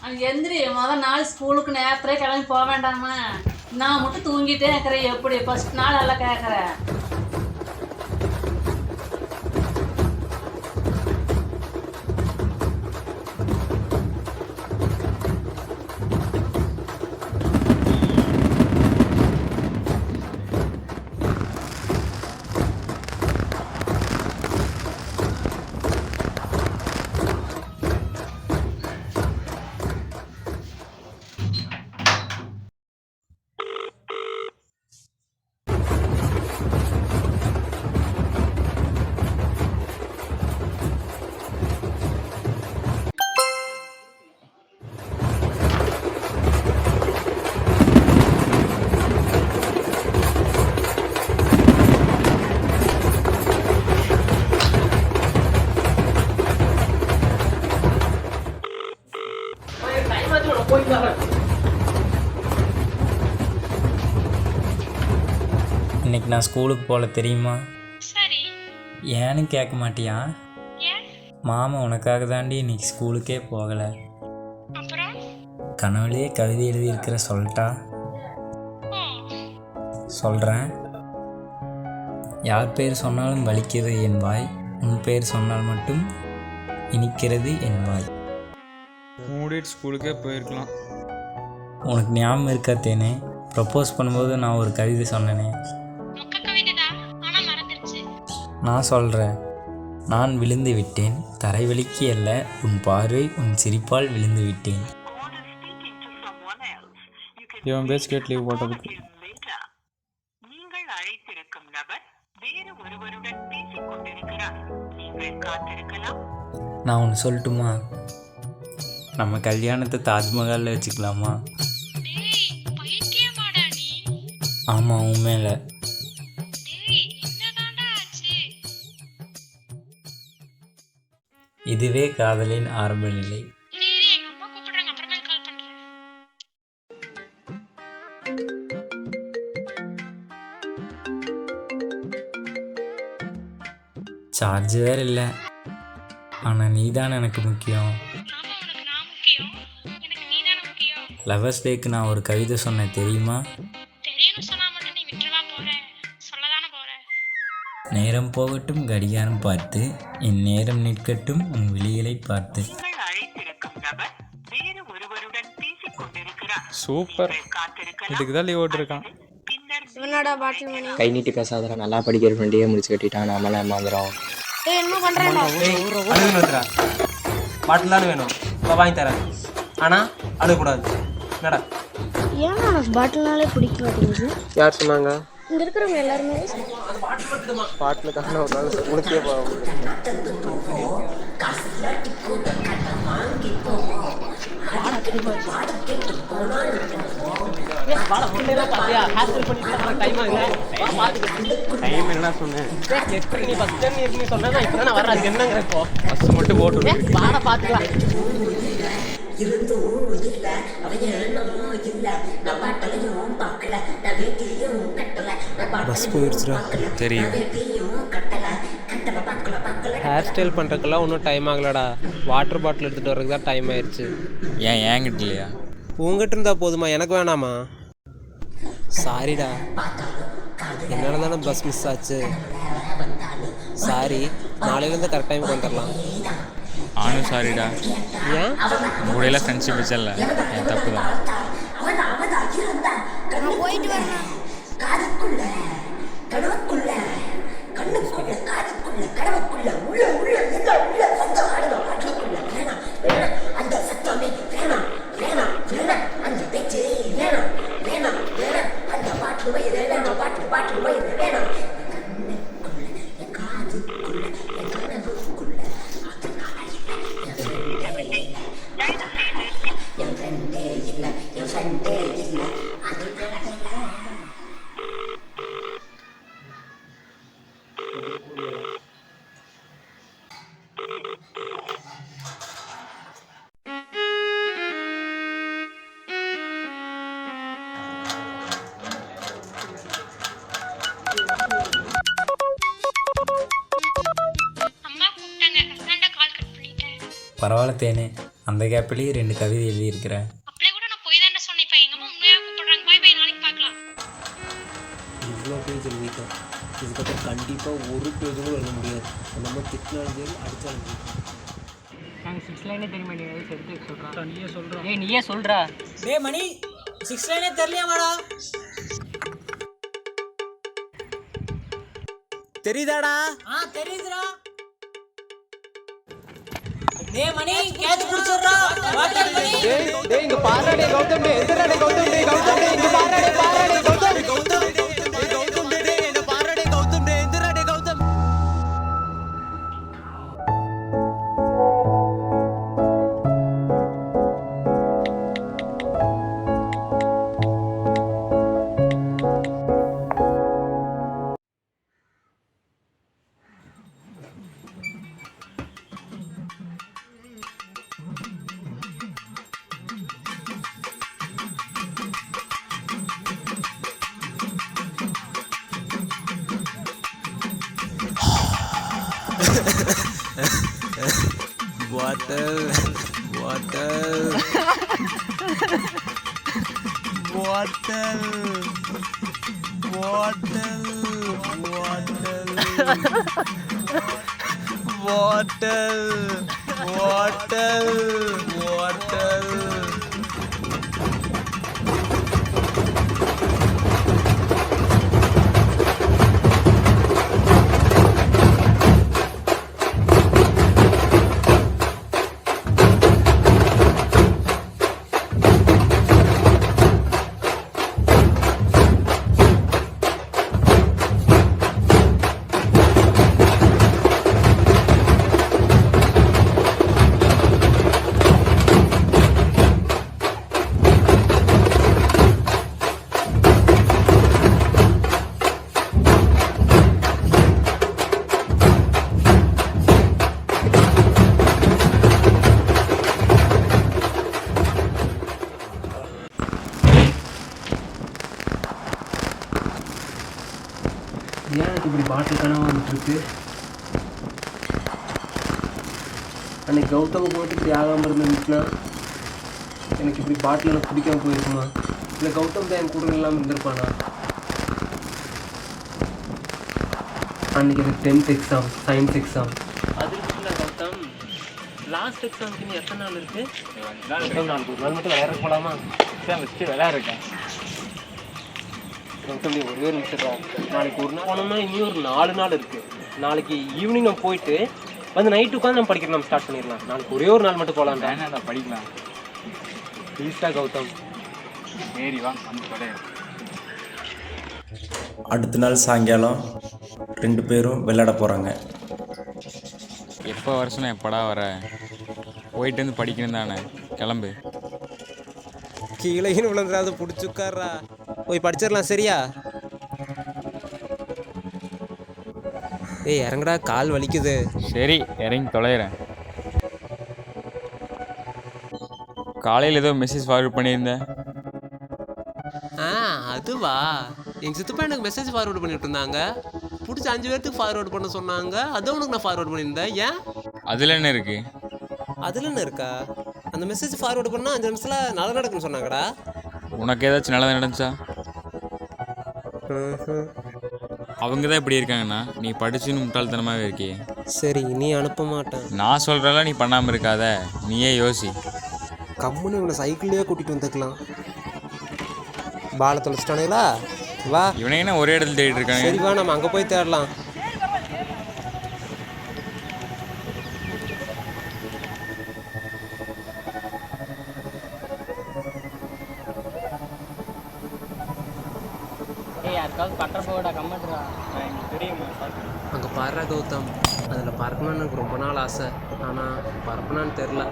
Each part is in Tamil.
எந்திரி முதல் நாள் ஸ்கூலுக்கு நேரத்துல கிளம்பி போக வேண்டாமா? நான் மட்டும் தூங்கிட்டே இருக்கிறேன். எப்படி ஃபர்ஸ்ட் நாள் எல்லாம் கேட்குறேன். இன்னைக்கு நான் ஸ்கூலுக்கு போகல தெரியுமா? சரி. ஏன்னு கேட்க மாட்டியா? ஏன்? மாமா உனக்காக தாண்டி இன்னைக்கு ஸ்கூலுக்கே போகலை. அப்புறம்? கனவுலேயே கவிதை எழுதியிருக்கிற சொல்லட்டா? சொல்கிறேன். யார் பேர் சொன்னாலும் வலிக்கிறது என் வாய், உன் பேர் சொன்னால் மட்டும் இனிக்கிறது என் வாய். மூடிட்டு ஸ்கூலுக்கே போயிருக்கலாம். உனக்கு ஞாபகம் இருக்கா தேனே? ப்ரப்போஸ் பண்ணும்போது நான் ஒரு கவிதை சொன்னேனே. நான் சொல்கிறேன். நான் விழுந்து விட்டேன் தரைவலிக்கு அல்ல, உன் பார்வை உன் சிரிப்பால் விழுந்து விட்டேன். இவன் பேச்சு கேட்டு லீவ் போட்டதுக்கு. நான் ஒன்று சொல்லட்டுமா? நம்ம கல்யாணத்தை தாஜ்மஹாலில் வச்சுக்கலாமா? ஆமாம், உண்மையில. இதுவே காதலின் ஆரம்ப நிலை. சார்ஜ் வேற இல்லை. ஆனால் நீ தான் எனக்கு முக்கியம். லவர்ஸ் டேக்கு நான் ஒரு கவிதை சொன்னேன் தெரியுமா? நேரம் போகட்டும் கடிகாரம் பார்த்து, என் நேரம் நிற்கட்டும் உன் விழிகளை பார்த்து. சூப்பர். இதுக்கு தான் லீவ் போட்டுருக்கான். கை நீட்டி பேசாதடா, நல்லா படிக்கிற ஃப்ரெண்டையே முடிச்சு கட்டிட்டான். நாம ஏமாந்துடும். பாட்டில் வேணும், இப்போ வாங்கி தரேன். ஆனால் அழுகக்கூடாது. என்னடா ஏன் பாட்டில்னாலே பிடிக்க மாட்டேங்குது? யார் சொன்னாங்க? இங்கே இருக்கிறவங்க எல்லாருமே பாட்டில் தானே ஒரு நாள் ஸ்கூலுக்கே போக டைம் என்ன சொன்னேன்? நீ ஃபஸ்ட் நீ சொன்னா இப்போ நான் வர்றேன். என்னங்கிற இப்போ பஸ் மட்டும் போட்டு வாட பார்த்துக்கலாம். பஸ் போயிடுச்சுடா. தெரியும். ஹேர் ஸ்டைல் பண்ணுறதுக்கெல்லாம் ஒன்றும் டைம் ஆகலடா. வாட்டர் பாட்டில் எடுத்துகிட்டு வர்றதுக்கு தான் டைம் ஆயிடுச்சு. ஏன் ஏங்கிட்ட இல்லையா? உங்ககிட்ட இருந்தால் போதுமா, எனக்கு வேணாமா? சாரிடா, என்னால் தானே பஸ் மிஸ் ஆச்சு. சாரி, நாளையிலேருந்து கரெக்ட் டைமுக்கு வந்துடலாம். ஆனும் சாரிடா. ஏன்? உங்களெல்லாம் ஃப்ரெண்ட்ஷிப் வச்சல, என் தப்பு தான். போயிட்டு வரணும். பரவாயில்ல தேனே, அந்த கேப்லேயே 2 கவிதை எழுதியிருக்கிறேன். அப்படியே கூட நான் போய் தானே சொன்னேன். இப்போ எங்க அம்மா உண்மையாக கூப்பிடுறாங்க. பை பை, நாளைக்கு பார்க்கலாம். இவ்வளோ பேஜ் எழுதிட்டோம். இதுக்கப்புறம் கண்டிப்பாக ஒரு பேஜ் கூட எழுத முடியாது. நம்ம திட்டினாலும் சரி அடித்தாலும் சரி. நாங்கள் 6 லைனே தெரிய மாட்டேங்குது. எடுத்து சொல்கிறோம். நீயே சொல்கிறோம். நீயே சொல்கிறா. மணி 6 லைனே தெரியலையா மேடம்? தெரியுதாடா? தெரியுதுடா. மணி கேட்ச் புடிச்சறா. வாட்டர் மணி. டேய் இங்க பாறாடே கௌதம் டேய். எந்தடா கௌதம் டேய் கௌதம் டேய் இங்க பாறாடே கௌதம் கௌதம் டேய் கௌதம் டேய் என்ன பாறாடே கௌதம் டேய். எந்தடா கௌதம். Water. ஏன் எனக்கு இப்படி பாட்டில் கனவாக வந்துட்டுருக்கு? அன்னைக்கு கௌதமுக்கு மட்டும் இப்படி ஆகாமல் இருந்துச்சுன்னா எனக்கு இப்படி பாட்டில் பிடிக்காம போயிருக்குமா? இல்லை கௌதம் தான் என் கூட இல்லாமல் இருந்திருப்பானா? அன்றைக்கி எனக்கு 10th எக்ஸாம், சயின்ஸ் எக்ஸாம். அது இருக்குல்ல கௌதம், லாஸ்ட் எக்ஸாமுக்கு நீ எத்தனை நாள் இருக்குது? நாளைக்கு ஒரு நாள் மட்டும் விளையாட போகலாமா? எக்ஸாம் வச்சுட்டு விளையாடுறேன் கௌதம். ஒரே ஒரு நிமிஷம். நாளைக்கு ஒரு நாள் போனோம்னா இன்னும் ஒரு 4 நாள் இருக்குது. நாளைக்கு ஈவினிங் நம்ம போயிட்டு வந்து நைட்டு உட்காந்து நம்ம படிக்கிறோம். நம்ம ஸ்டார்ட் பண்ணிடலாம். நாளைக்கு ஒரே ஒரு நாள் மட்டும் போகலாம். வேணா படிக்கலாம். ப்ளீஸ்டா கௌதம். சரி வா வந்து கிடையாது. அடுத்த நாள் சாயங்காலம் 2 பேரும் விளையாட போகிறாங்க. எப்போ வருஷம் எப்படா வர? போயிட்டு வந்து படிக்கணும் தானே. கிளம்பு. கீழேன்னு விழுந்துடாது, பிடிச்சி உட்கார்றா. போய் படிச்சிடலாம் சரியா? ஏய் இறங்குடா, கால் வலிக்குது. சரி இறங்கி தொலைகிறேன். காலையில் ஏதோ மெசேஜ் ஃபார்வர்ட் பண்ணியிருந்தேன். அதுவா? எங்கள் சித்தப்பா எனக்கு மெசேஜ் ஃபார்வர்டு பண்ணிட்டு இருந்தாங்க. பிடிச்ச 5 பேர்த்துக்கு ஃபார்வர்டு பண்ண சொன்னாங்க. அதான் உனக்கு நான் ஃபார்வர்ட் பண்ணியிருந்தேன். ஏன்? அதில் என்ன இருக்குது? அதில் என்ன இருக்கா? அந்த மெசேஜ் ஃபார்வர்டு பண்ணால் 5 நிமிஷத்தில் நல்லது நடக்குன்னு சொன்னாங்கடா. உனக்கு ஏதாச்சும் நல்லது நடந்துச்சா? அவங்க தான் இப்படி இருக்காங்கண்ணா, நீ படிச்சுன்னு முட்டாள்தனமாகவே இருக்கியே. சரி நீ அனுப்ப மாட்டேன். நான் சொல்கிறலாம் நீ பண்ணாமல் இருக்காத, நீயே யோசி. கம்முன்னு இவனை சைக்கிள்லேயே கூட்டிகிட்டு வந்துக்கலாம். பாலை தொலைச்சிட்டானுங்களா? வா. இவனை என்ன ஒரே இடத்துல தேடிட்டு இருக்காங்க? சரி வா, நம்ம அங்கே போய் தேடலாம். அங்கே பாடுறா கௌதம், அதில் பறக்கணும்னு எனக்கு ரொம்ப நாள் ஆசை. ஆனால் பறக்கணும்னு தெரில.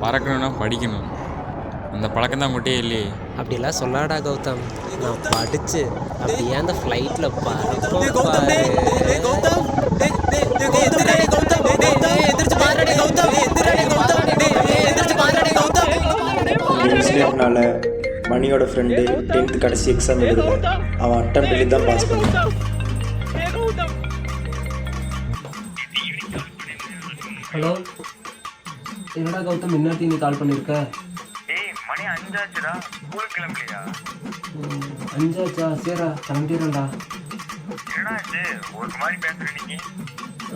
பறக்கணும்னா படிக்கணும், அந்த பழக்கம் தான் முட்டையே இல்லையே. அப்படிலாம் சொல்லாடா கௌதம். நான் படித்து அப்படியே அந்த ஃப்ளைட்டில் இன்சிடென்ட்னால மணியோட ஃப்ரெண்டு 10th கடைசி எக்ஸாம் எழுதல. அவன் அட்டம் எழுதி தான் பாஸ் பண்ணான். ஹலோ என்னடா கௌதம் முன்னாடி நீ கால் பண்ணியிருக்க? ஏய் மணி 5 ஆச்சுடா, ஸ்கூலுக்கு கிளம்பலையா? 5 ஆச்சா? சரிடா கிளம்பிடுறேன்டா. என்னடா ஆச்சு, ஒரு மாதிரி பேசுற நீ?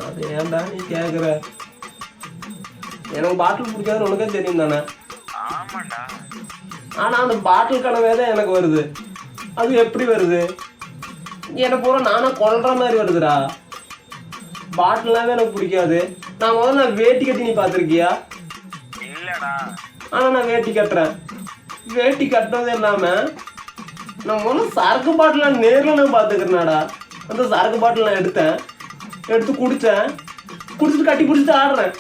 அது ஏன்டா நீ கேட்குற? எனக்கு பாட்டில் பிடிக்காதுன்னு உனக்கே தெரியும் தானே? ஆமாண்டா. ஆனால் அந்த பாட்டில் கனவே தான் எனக்கு வருது. அது எப்படி வருது? என்னை பூரா நானாக கொல்ற மாதிரி வருதுடா. பாட்டில்னாவே எனக்கு பிடிக்காது. நான் முதல்ல வேட்டி கட்டி நீ பார்த்துருக்கியா? இல்லடா. ஆனால் நான் வேட்டி கட்டுறேன். வேட்டி கட்டுறது இல்லாமல் நான் முதல்ல சரக்கு பாட்டில் நேரில் நான் பார்த்துக்கிறேனாடா. அந்த சரக்கு பாட்டில் நான் எடுத்து குடித்தேன். குடிச்சிட்டு கட்டி குடிச்சிட்டு ஆடுறேன்.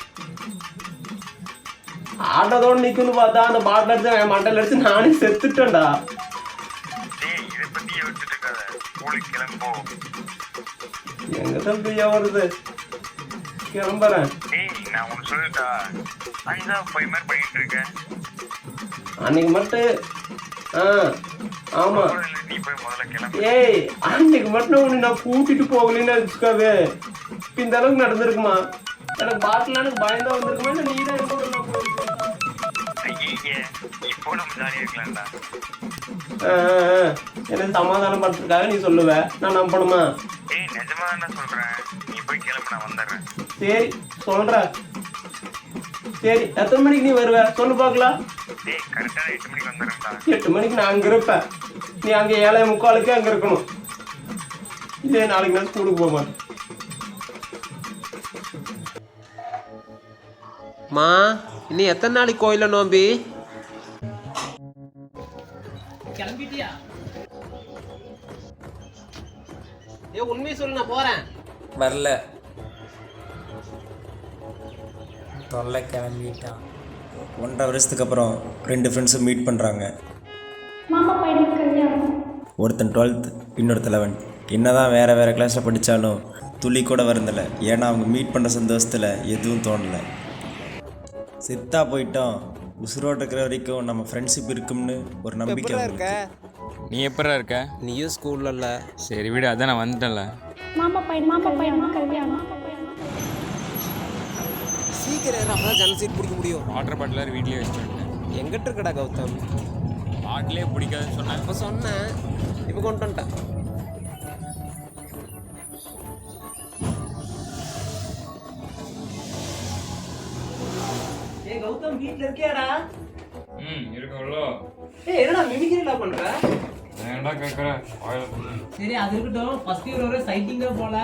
ஆடுறதோடு நிற்குன்னு பார்த்தா அந்த பாட்டில் அடிச்சு என் மண்டையில் அடிச்சு நானே செத்துட்டேன்டா. டேய் இதை பத்தி யோசிச்சுட்டு இருக்காத, ஸ்கூலுக்கு கிளம்போ. எங்க தம்பியா வருது? கிளம்புறேன். டேய் நான் உனக்கு சொல்லிட்டா, 5 போய் மாதிரி பண்ணிட்டு இருக்கேன். அன்னைக்கு மட்டும் ஆமா. நீ போய் முதல்ல கிளம்பு. ஏய் அன்னைக்கு மட்டும் உன்னை நான் கூட்டிட்டு போகலன்னு வச்சுக்காவே இந்த அளவுக்கு நடந்திருக்குமா? எனக்கு பாட்டில் எனக்கு பயந்தா வந்திருக்குமா? இல்லை நீ தான் ஐயே இப்போ நம்ம ஜாலியாக இருக்கலாம்டா. எனக்கு சமாதானம் படுறதுக்காக நீ சொல்லுவ, நான் நம்பணுமா? ஏய் நிஜமா தான் சொல்றேன், நீ போய் கிளம்பு, நான் வந்துடுறேன். சரி சொல்ற. சரி எத்தனை மணிக்கு நீ வருவ சொல்லு பார்க்கலாம். டேய் கரெக்டாக 8 மணிக்கு வந்துடுறேன்டா. 8 மணிக்கு நான் அங்கே இருப்பேன். நீ அங்கே 7:45 அங்கே இருக்கணும். இதே நாளைக்கு நான் ஸ்கூலுக்கு போக மாட்டேன். மா இனி எத்தனை நாளைக்கு கோயில நோம்பி? கிளம்பிட்டியா? உண்மையை சொல்லு, நான் போறேன். வரல, தொல்லை கிளம்பிட்டான். 1.5 வருஷத்துக்கு அப்புறம் 2 ஃப்ரெண்ட்ஸும் மீட் பண்ணுறாங்க. ஒருத்தன் 12th, இன்னொருத்தன் 11th. என்ன தான் வேறு கிளாஸில் படித்தாலும் துளி கூட வருந்தில்லை. ஏன்னா அவங்க மீட் பண்ணுற சந்தோஷத்தில் எதுவும் தோணலை. செத்தா போயிட்டோம், உசுரோடு இருக்கிற வரைக்கும் நம்ம ஃப்ரெண்ட்ஷிப் இருக்கும்னு ஒரு நம்பிக்கை இருக்க. நீ எப்படா இருக்க? நீயும் ஸ்கூல்ல இல்லை. சரி விடு, அதான் நான் வந்துட்டேன்ல. சீக்கிரம் அப்பதான் ஜன்னல் சீட் பிடிக்க முடியும். வாட்டர் பாட்டில் வீட்லேயே வச்சுட்டு வந்துட்டேன். எங்கிட்ட இருக்கடா கௌதம்? பாட்டிலே பிடிக்காதுன்னு சொன்னேன். இப்போ சொன்னேன், இப்போ கொண்டு வந்துட்டேன். ஏ கௌதம் வீட்டில் இருக்கியாடா? இருக்கும்ல. என்னடா மிமிக்ரிலா பண்ற? ஏன்டா கேட்குற? சரி அது இருக்கட்டும். ஃபர்ஸ்ட் இயர் வர சைட்டிங்க போல.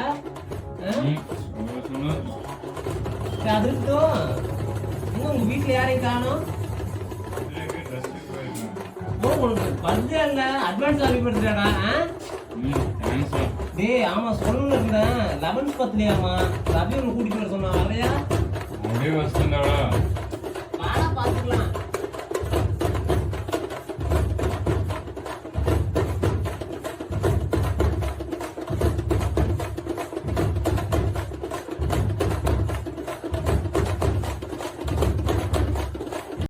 சரி அது இருக்கட்டும். இன்னும் உங்க வீட்டில் யாரையும் காணோம்? உனக்கு பர்த்டே இல்ல, அட்வான்ஸ் ஹாப்பி பர்த்டேடா. டேய் ஆமா சொல்லணும் இருந்தேன். 11th பர்த்டேயாமா. ரவி உன்னை கூட்டிட்டு வர சொன்னா, வரையா? வாடா பாத்துக்கலாம்.